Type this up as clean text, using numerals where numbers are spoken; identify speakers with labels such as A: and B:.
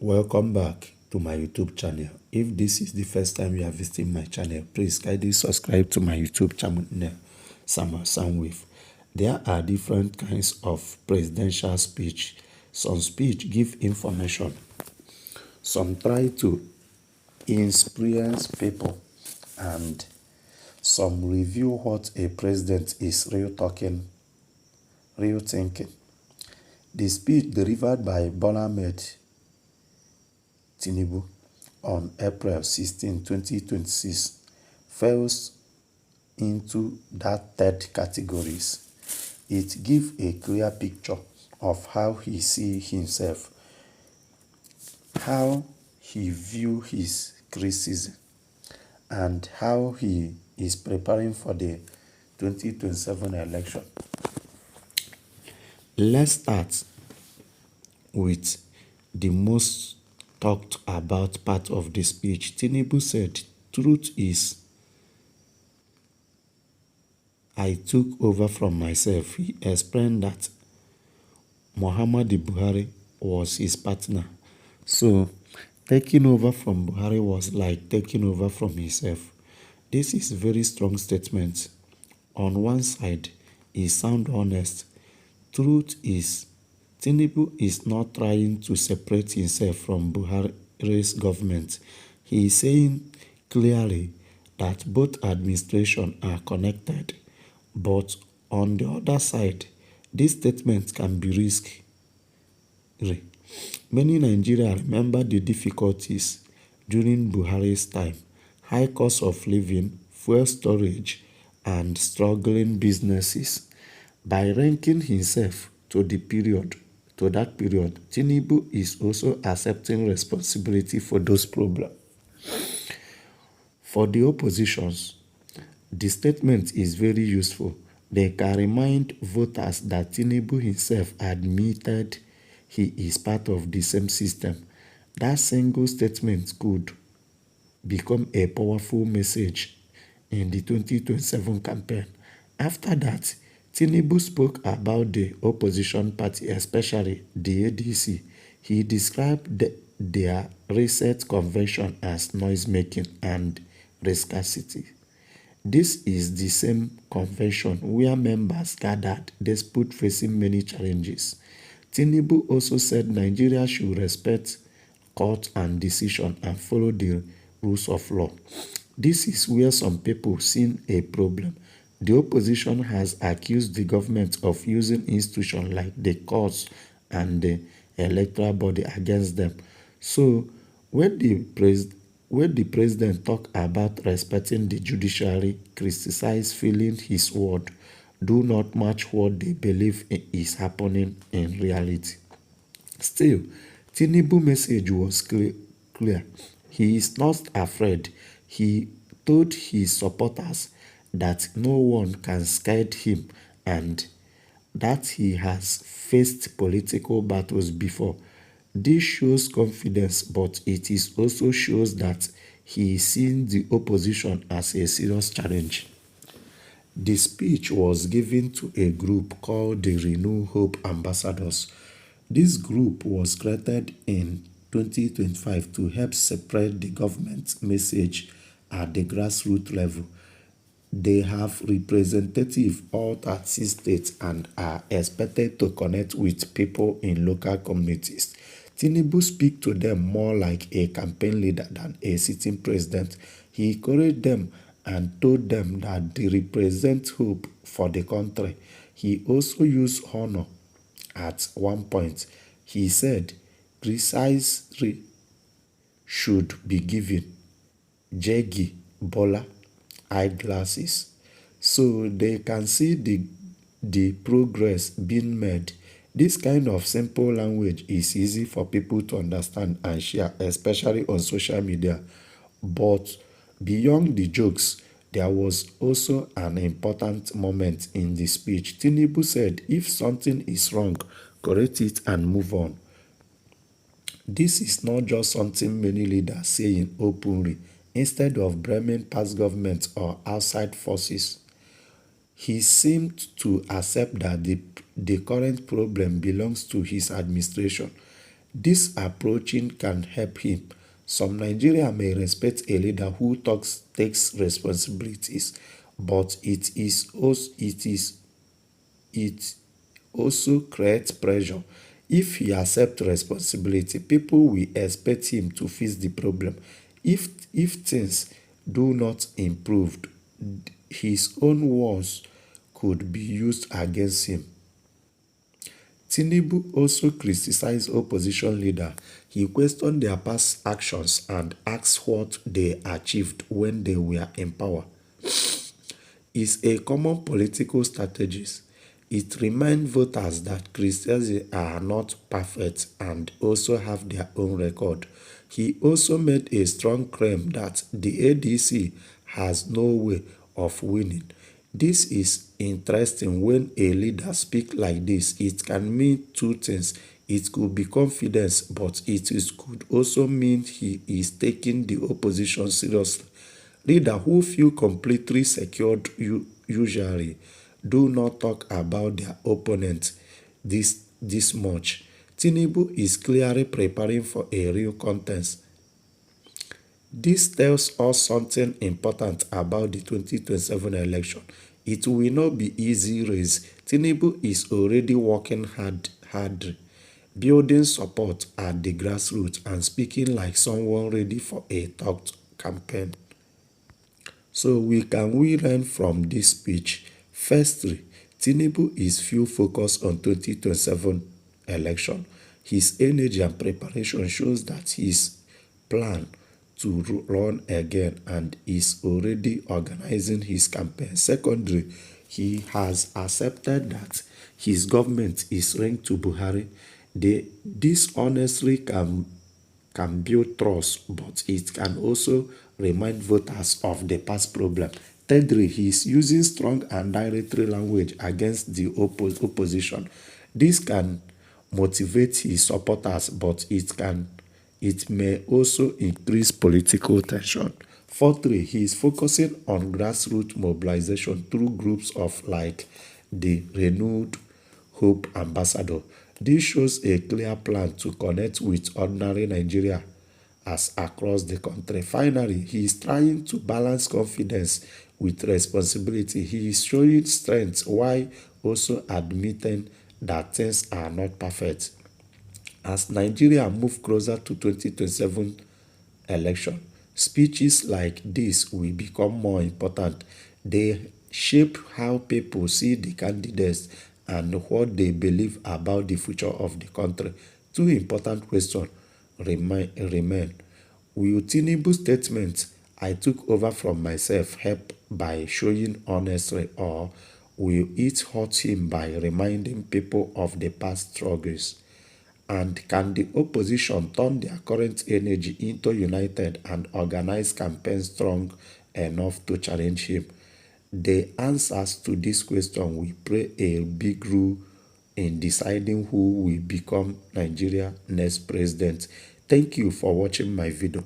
A: Welcome back to my YouTube channel. If this is the first time you are visiting my channel, please kindly subscribe to my YouTube channel, Samuel Soundwave. There are different kinds of presidential speech. Some speech give information. Some try to inspire people, and some review what a president is real thinking. The speech delivered by Bola Ahmed Tinubu on April 16, 2026 falls into that third categories. It gives a clear picture of how he sees himself, how he views his criticism, and how he is preparing for the 2027 election. Let's start with the most talked about part of the speech. Tinubu said, "Truth is, I took over from myself." He explained that Muhammadu Buhari was his partner. So, taking over from Buhari was like taking over from himself. This is a very strong statement. On one side, he sounds honest. Truth is, Tinubu is not trying to separate himself from Buhari's government. He is saying clearly that both administrations are connected. But on the other side, this statement can be risky. Many Nigerians remember the difficulties during Buhari's time: high cost of living, fuel storage, and struggling businesses. By ranking himself to that period, Tinubu is also accepting responsibility for those problems. For the oppositions, the statement is very useful. They can remind voters that Tinubu himself admitted he is part of the same system. That single statement could become a powerful message in the 2027 campaign. After that, Tinubu spoke about the opposition party, especially the ADC. He described their recent convention as noise-making and scarcity. This is the same convention where members gathered despite facing many challenges. Tinubu also said Nigeria should respect court and decision and follow the rules of law. This is where some people see a problem. The opposition has accused the government of using institutions like the courts and the electoral body against them. So when the president talk about respecting the judiciary, criticize feeling his word do not match what they believe is happening in reality. Still, Tinubu's message was clear. He is not afraid. He told his supporters that no one can scare him and that he has faced political battles before. This shows confidence, but it is also shows that he is seeing the opposition as a serious challenge. The speech was given to a group called the Renew Hope Ambassadors. This group was created in 2025 to help spread the government message at the grassroots level. They have representatives all 30 states and are expected to connect with people in local communities. Tinubu speaks to them more like a campaign leader than a sitting president. He encouraged them and told them that they represent hope for the country. He also used honor at one point. He said, precisely should be given Jegi Bola eyeglasses so they can see the progress being made. This kind of simple language is easy for people to understand and share, especially on social media. But beyond the jokes, there was also an important moment in the speech. Tinubu said, if something is wrong, correct it and move on. This is not just something many leaders say openly. Instead of blaming past governments or outside forces, he seemed to accept that the current problem belongs to his administration. This approaching can help him. Some Nigerians may respect a leader who takes responsibilities, but it also creates pressure. If he accepts responsibility, people will expect him to fix the problem. If things do not improve, his own words could be used against him. Tinubu also criticized opposition leaders. He questioned their past actions and asked what they achieved when they were in power. Is a common political strategy. It reminds voters that Christians are not perfect and also have their own record. He also made a strong claim that the ADC has no way of winning. This is interesting. When a leader speaks like this, it can mean two things. It could be confidence, but could also mean he is taking the opposition seriously. Leaders who feel completely secured usually do not talk about their opponent this much. Tinubu is clearly preparing for a real contest. This tells us something important about the 2027 election. It will not be easy race. Tinubu is already working hard, building support at the grassroots and speaking like someone ready for a tough campaign. So we learn from this speech? Firstly, Tinubu is full focused on 2027 election. His energy and preparation shows that his plan to run again and is already organizing his campaign. Secondly, he has accepted that his government is linked to Buhari. This honestly can build trust, but it can also remind voters of the past problem. Thirdly, he is using strong and direct language against the opposition. This can motivate his supporters, but it may also increase political tension. Fourthly, he is focusing on grassroots mobilization through groups of like the Renewed Hope Ambassador. This shows a clear plan to connect with ordinary Nigeria as across the country. Finally, he is trying to balance confidence with responsibility. He is showing strength while also admitting that things are not perfect. As Nigeria move closer to 2027 election, speeches like this will become more important. They shape how people see the candidates and what they believe about the future of the country. Two important questions remain. Will Tinubu's statement, "I took over from myself," help by showing honesty, or will it hurt him by reminding people of the past struggles? And can the opposition turn their current energy into united and organized campaign strong enough to challenge him? The answers to this question will play a big role in deciding who will become Nigeria's next president. Thank you for watching my video.